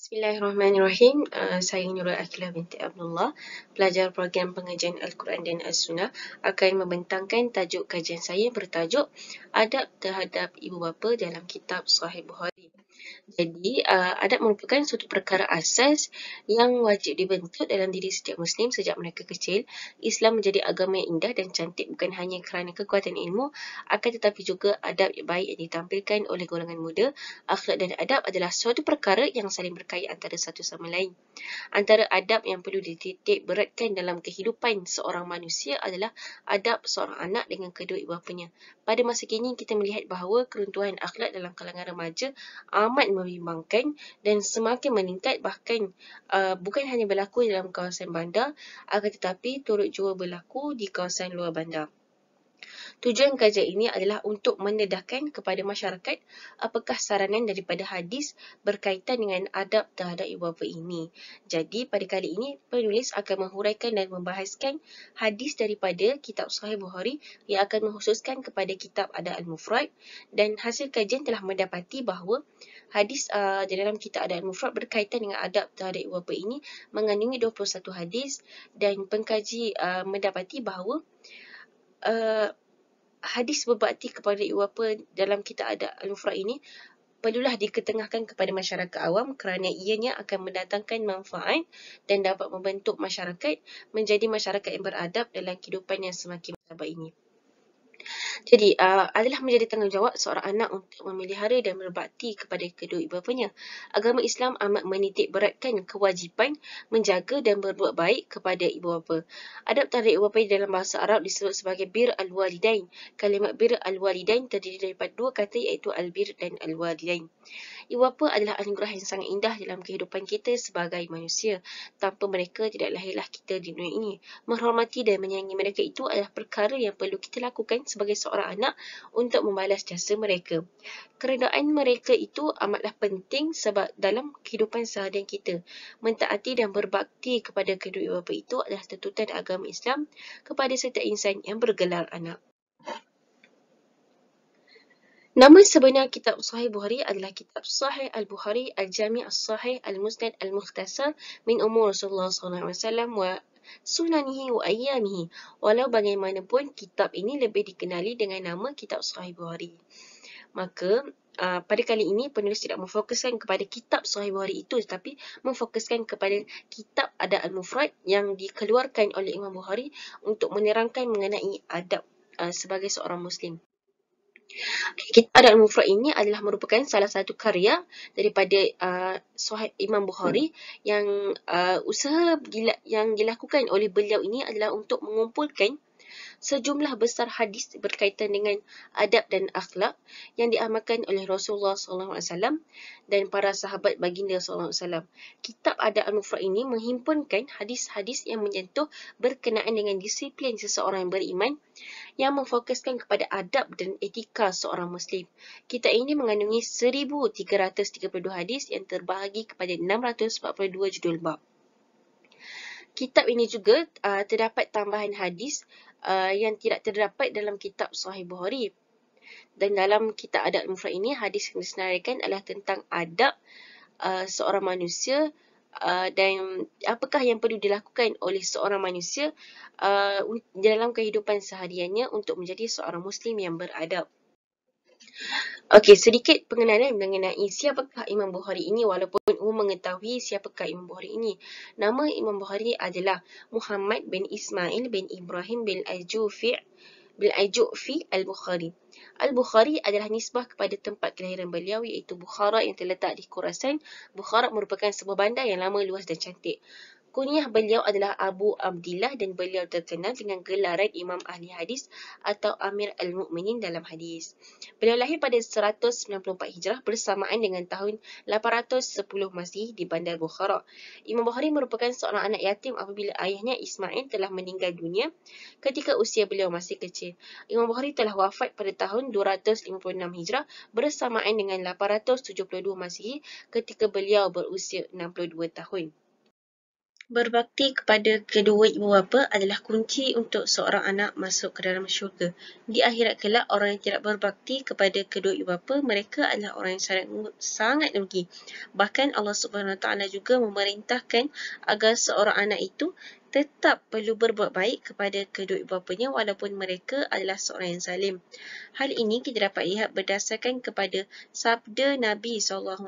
Bismillahirrahmanirrahim. Saya Nurul Akilah binti Abdullah, pelajar program pengajian Al-Quran dan As-Sunnah, akan membentangkan tajuk kajian saya bertajuk Adab terhadap Ibu Bapa dalam kitab Sahih Bukhari. Jadi, adab merupakan suatu perkara asas yang wajib dibentuk dalam diri setiap Muslim sejak mereka kecil. Islam menjadi agama yang indah dan cantik bukan hanya kerana kekuatan ilmu, akan tetapi juga adab yang baik yang ditampilkan oleh golongan muda. Akhlak dan adab adalah suatu perkara yang saling berkait antara satu sama lain. Antara adab yang perlu dititik beratkan dalam kehidupan seorang manusia adalah adab seorang anak dengan kedua ibu bapanya. Pada masa kini, kita melihat bahawa keruntuhan akhlak dalam kalangan remaja amat membimbangkan dan semakin meningkat, bahkan bukan hanya berlaku dalam kawasan bandar, akan tetapi turut juga berlaku di kawasan luar bandar. Tujuan kajian ini adalah untuk mendedahkan kepada masyarakat apakah saranan daripada hadis berkaitan dengan adab terhadap ibu bapa ini. Jadi, pada kali ini, penulis akan menghuraikan dan membahaskan hadis daripada kitab Sahih Bukhari yang akan mengkhususkan kepada kitab Adab Al-Mufrad, dan hasil kajian telah mendapati bahawa hadis di dalam kitab Adab Al-Mufrad berkaitan dengan adab terhadap ibu bapa ini mengandungi 21 hadis, dan pengkaji mendapati bahawa hadis berbakti kepada ibu bapa dalam kitab Adab Al-Mufrad ini perlulah diketengahkan kepada masyarakat awam kerana ianya akan mendatangkan manfaat dan dapat membentuk masyarakat menjadi masyarakat yang beradab dalam kehidupan yang semakin bersahabat ini. Jadi, adalah menjadi tanggungjawab seorang anak untuk memelihara dan berbakti kepada kedua ibu bapanya. Agama Islam amat menitik beratkan kewajipan menjaga dan berbuat baik kepada ibu bapa. Adab terhadap ibu bapa dalam bahasa Arab disebut sebagai bir al-walidain. Kalimat bir al-walidain terdiri daripada dua kata, iaitu al-bir dan al-walidain. Ibu bapa adalah anugerah yang sangat indah dalam kehidupan kita sebagai manusia. Tanpa mereka, tidak lahirlah kita di dunia ini. Menghormati dan menyayangi mereka itu adalah perkara yang perlu kita lakukan sebagai seorang anak untuk membalas jasa mereka. Keredaan mereka itu amatlah penting sebab dalam kehidupan seharian kita, mentaati dan berbakti kepada kedua ibu bapa itu adalah tuntutan agama Islam kepada setiap insan yang bergelar anak. Nama sebenar kitab Sahih Bukhari adalah Kitab Sahih Al-Bukhari Al-Jami' As-Sahih Al-Musnad Al-Mukhtasar min Umur Rasulullah SAW wa Sunanihi wa Ayyamihi. Walau bagaimanapun, kitab ini lebih dikenali dengan nama Kitab Sahih Bukhari. Maka, pada kali ini penulis tidak memfokuskan kepada kitab Sahih Bukhari itu, tetapi memfokuskan kepada kitab Adab Al-Mufrad yang dikeluarkan oleh Imam Bukhari untuk menerangkan mengenai adab sebagai seorang Muslim. Kitab Adab Al-Mufrad ini adalah merupakan salah satu karya daripada Sahih Imam Bukhari yang yang dilakukan oleh beliau ini adalah untuk mengumpulkan sejumlah besar hadis berkaitan dengan adab dan akhlak yang diamalkan oleh Rasulullah SAW dan para sahabat baginda SAW. Kitab Adab Al-Mufrad ini menghimpunkan hadis-hadis yang menyentuh berkenaan dengan disiplin seseorang yang beriman, yang memfokuskan kepada adab dan etika seorang Muslim. Kitab ini mengandungi 1332 hadis yang terbahagi kepada 642 judul bab. Kitab ini juga terdapat tambahan hadis yang tidak terdapat dalam kitab Sahih Bukhari. Dan dalam kitab Adab Al-Mufrad ini, hadis yang disenaraikan adalah tentang adab seorang manusia dan apakah yang perlu dilakukan oleh seorang manusia dalam kehidupan sehariannya untuk menjadi seorang Muslim yang beradab. Okey, sedikit pengenalan mengenai siapakah Imam Bukhari ini, walaupun umum mengetahui siapakah Imam Bukhari ini. Nama Imam Bukhari adalah Muhammad bin Ismail bin Ibrahim bin Al-Jufi' Al-Bukhari. Al-Bukhari adalah nisbah kepada tempat kelahiran beliau, iaitu Bukhara yang terletak di Khurasan. Bukhara merupakan sebuah bandar yang lama, luas dan cantik. Kunyah beliau adalah Abu Abdillah dan beliau terkenal dengan gelaran Imam Ahli Hadis atau Amir Al-Mu'minin dalam hadis. Beliau lahir pada 194 Hijrah bersamaan dengan tahun 810 Masihi di Bandar Bukhara. Imam Bukhari merupakan seorang anak yatim apabila ayahnya Ismail telah meninggal dunia ketika usia beliau masih kecil. Imam Bukhari telah wafat pada tahun 256 Hijrah bersamaan dengan 872 Masihi ketika beliau berusia 62 tahun. Berbakti kepada kedua ibu bapa adalah kunci untuk seorang anak masuk ke dalam syurga. Di akhirat kelak, orang yang tidak berbakti kepada kedua ibu bapa, mereka adalah orang yang sangat rugi. Bahkan Allah Subhanahu Wa Taala juga memerintahkan agar seorang anak itu tetap perlu berbuat baik kepada kedua ibu bapanya walaupun mereka adalah seorang yang zalim. Hal ini kita dapat lihat berdasarkan kepada sabda Nabi SAW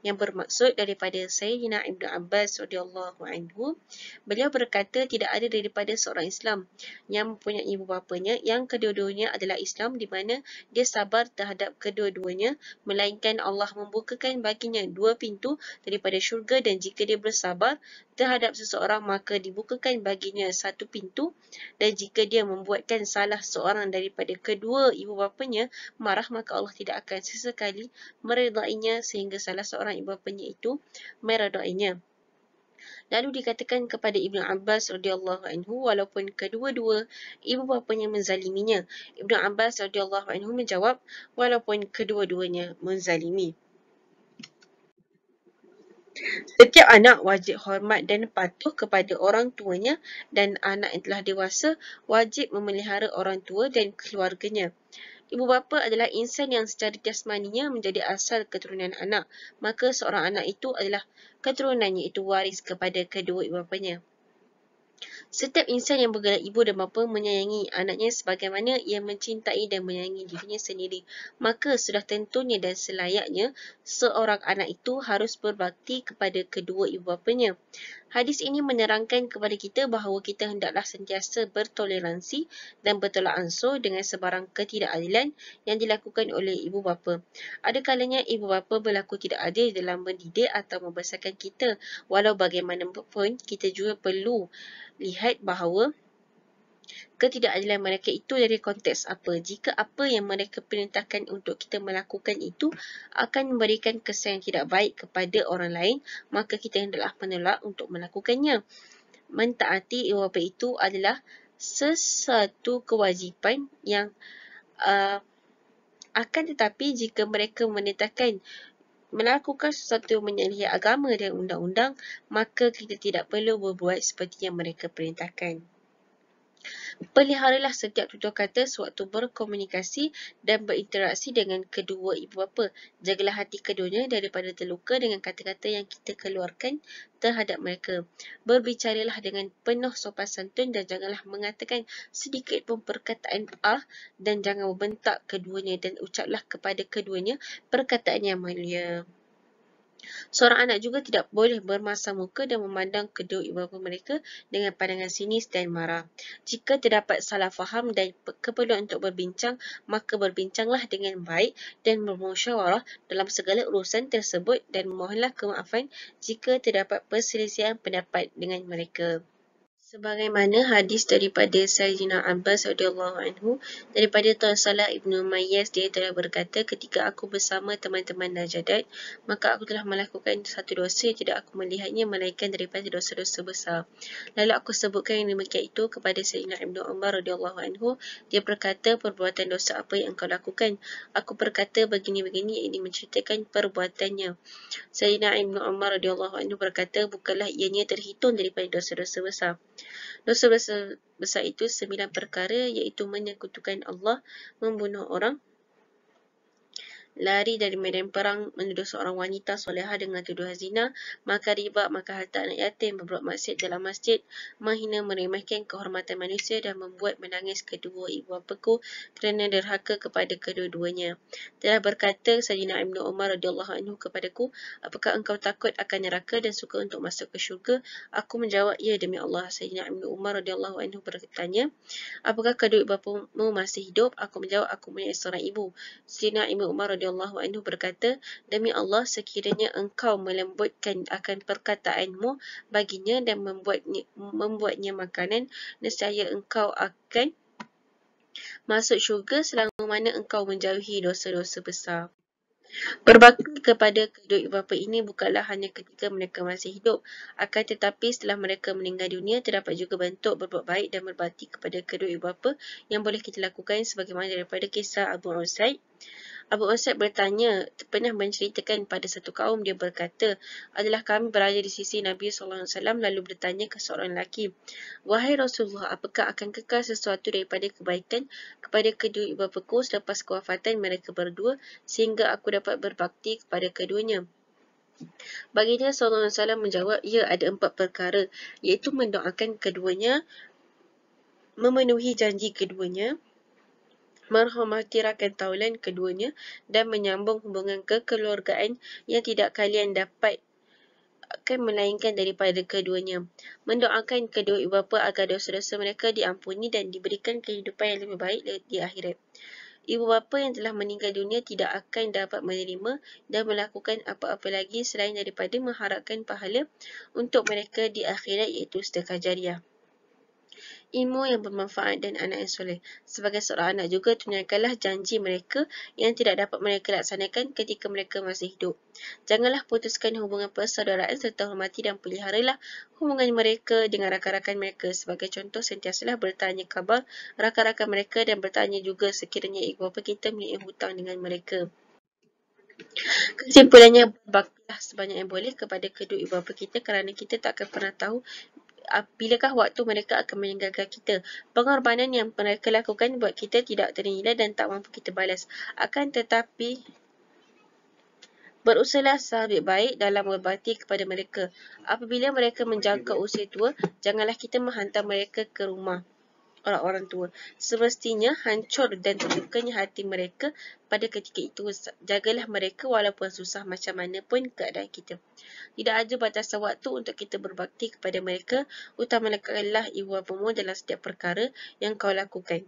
yang bermaksud daripada Sayyidina Ibnu Abbas radhiyallahu anhu. Beliau berkata tidak ada daripada seorang Islam yang mempunyai ibu bapanya yang kedua-duanya adalah Islam di mana dia sabar terhadap kedua-duanya, melainkan Allah membukakan baginya dua pintu daripada syurga, dan jika dia bersabar terhadap seseorang maka dibukakan baginya satu pintu, dan jika dia membuatkan salah seorang daripada kedua ibu bapanya marah, maka Allah tidak akan sesekali meredainya sehingga salah seorang ibu bapanya itu meredainya. Lalu dikatakan kepada Ibnu Abbas radhiyallahu anhu, walaupun kedua-dua ibu bapanya menzaliminya. Ibnu Abbas radhiyallahu anhu menjawab, walaupun kedua-duanya menzalimi. Setiap anak wajib hormat dan patuh kepada orang tuanya, dan anak yang telah dewasa wajib memelihara orang tua dan keluarganya. Ibu bapa adalah insan yang secara jasmaninya menjadi asal keturunan anak, maka seorang anak itu adalah keturunannya itu waris kepada kedua ibu bapanya. Setiap insan yang bergelar ibu dan bapa menyayangi anaknya sebagaimana ia mencintai dan menyayangi dirinya sendiri. Maka sudah tentunya dan selayaknya seorang anak itu harus berbakti kepada kedua ibu bapanya. Hadis ini menerangkan kepada kita bahawa kita hendaklah sentiasa bertoleransi dan bertolak ansur dengan sebarang ketidakadilan yang dilakukan oleh ibu bapa. Ada kalanya ibu bapa berlaku tidak adil dalam mendidik atau membesarkan kita. Walau bagaimanapun, kita juga perlu lihat bahawa ketidakadilan mereka itu dari konteks apa. Jika apa yang mereka perintahkan untuk kita melakukan itu akan memberikan kesan yang tidak baik kepada orang lain, maka kita hendaklah menolak untuk melakukannya. Mentaati ibu bapa itu adalah sesuatu kewajipan yang akan tetapi jika mereka menetapkan melakukan sesuatu yang menyalahi agama dan undang-undang, maka kita tidak perlu berbuat seperti yang mereka perintahkan. Peliharalah setiap tutur kata sewaktu berkomunikasi dan berinteraksi dengan kedua ibu bapa. Jagalah hati keduanya daripada terluka dengan kata-kata yang kita keluarkan terhadap mereka. Berbicaralah dengan penuh sopan santun dan janganlah mengatakan sedikit pun perkataan dan jangan membentak keduanya, dan ucaplah kepada keduanya perkataan yang mulia. Seorang anak juga tidak boleh bermasam muka dan memandang kedua ibu bapa mereka dengan pandangan sinis dan marah. Jika terdapat salah faham dan keperluan untuk berbincang, maka berbincanglah dengan baik dan bermusyawarah dalam segala urusan tersebut, dan mohonlah kemaafan jika terdapat perselisihan pendapat dengan mereka. Sebagaimana hadis daripada Sayyidina Abbas radhiyallahu anhu, daripada Tuan Salah Ibnu Umayyas, dia telah berkata, ketika aku bersama teman-teman Najadat, maka aku telah melakukan satu dosa yang tidak aku melihatnya melainkan daripada dosa-dosa besar. Lalu aku sebutkan yang demikian itu kepada Sayyidina Ibnu Umar radhiyallahu anhu. Dia berkata, perbuatan dosa apa yang engkau lakukan? Aku berkata begini-begini, ini menceritakan perbuatannya. Sayyidina Ibnu Umar radhiyallahu anhu berkata, bukanlah ianya terhitung daripada dosa-dosa besar. Dosa besar itu 9 perkara, iaitu menyekutukan Allah, membunuh orang, lari dari medan perang, menuduh seorang wanita solehah dengan tuduhan zina, makan riba, makan harta anak yatim, berbuat maksiat dalam masjid, menghina meremehkan kehormatan manusia, dan membuat menangis kedua ibu bapaku kerana derhaka kepada kedua-duanya. Telah berkata Sayyidina Ibnu Umar radhiyallahu anhu kepadaku, apakah engkau takut akan neraka dan suka untuk masuk ke syurga? Aku menjawab, ya demi Allah. Sayyidina Ibnu Umar radhiyallahu anhu bertanya, apakah kedua ibu bapamu masih hidup? Aku menjawab, aku punya seorang ibu. Sayyidina Ibnu Umar radhiyallahu anhu berkata, demi Allah, sekiranya engkau melembutkan akan perkataanmu baginya dan membuatnya makanan, nescaya engkau akan masuk syurga selama mana engkau menjauhi dosa-dosa besar. Berbakti kepada kedua ibu bapa ini bukanlah hanya ketika mereka masih hidup, akan tetapi setelah mereka meninggal dunia, terdapat juga bentuk berbuat baik dan berbakti kepada kedua ibu bapa yang boleh kita lakukan sebagaimana daripada kisah Abu Usaid Abu Usaid bertanya, pernah menceritakan pada satu kaum, dia berkata, adalah kami berada di sisi Nabi SAW lalu bertanya ke seorang lelaki, wahai Rasulullah, apakah akan kekal sesuatu daripada kebaikan kepada kedua ibu bapaku selepas kewafatan mereka berdua sehingga aku dapat berbakti kepada keduanya? Baginda SAW menjawab, ya, ada 4 perkara, iaitu mendoakan keduanya, memenuhi janji keduanya, menghormati rakan taulan keduanya, dan menyambung hubungan kekeluargaan yang tidak kalian dapat akan melainkan daripada keduanya. Mendoakan kedua ibu bapa agar dosa-dosa mereka diampuni dan diberikan kehidupan yang lebih baik di akhirat. Ibu bapa yang telah meninggal dunia tidak akan dapat menerima dan melakukan apa-apa lagi selain daripada mengharapkan pahala untuk mereka di akhirat, iaitu sedekah jariah, ilmu yang bermanfaat dan anak yang soleh. Sebagai seorang anak juga, tunaikanlah janji mereka yang tidak dapat mereka laksanakan ketika mereka masih hidup. Janganlah putuskan hubungan persaudaraan serta hormati dan peliharalah hubungan mereka dengan rakan-rakan mereka. Sebagai contoh, sentiasalah bertanya khabar rakan-rakan mereka dan bertanya juga sekiranya ibu bapa kita mempunyai hutang dengan mereka. Kesimpulannya, berbaktilah sebanyak yang boleh kepada kedua ibu bapa kita kerana kita tak akan pernah tahu bilakah waktu mereka akan meninggalkan kita. Pengorbanan yang mereka lakukan buat kita tidak ternilai dan tak mampu kita balas. Akan tetapi, berusahalah sebaik dalam berbakti kepada mereka. Apabila mereka menjangkau usia tua, janganlah kita menghantar mereka ke rumah orang-orang tua. Semestinya hancur dan terbukanya hati mereka pada ketika itu. Jagalah mereka walaupun susah macam mana pun keadaan kita. Tidak ada batasan waktu untuk kita berbakti kepada mereka. Utamakanlah ibu bapamu dalam setiap perkara yang kau lakukan.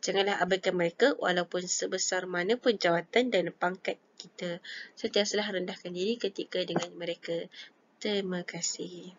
Janganlah abaikan mereka walaupun sebesar mana pun jawatan dan pangkat kita. Sentiasalah rendahkan diri ketika dengan mereka. Terima kasih.